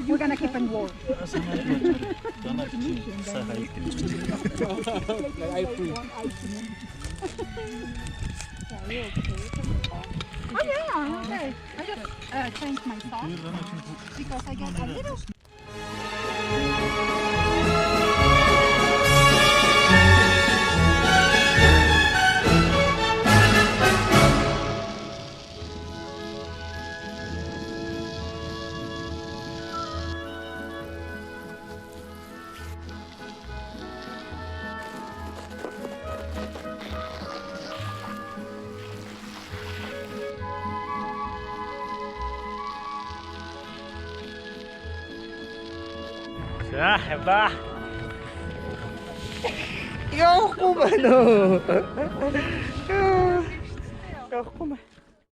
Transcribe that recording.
We're gonna keep in war. Oh yeah, I'm okay. I just changed my socks because I get a little. Ya, hebat. Yok kuma no. Yok kuma.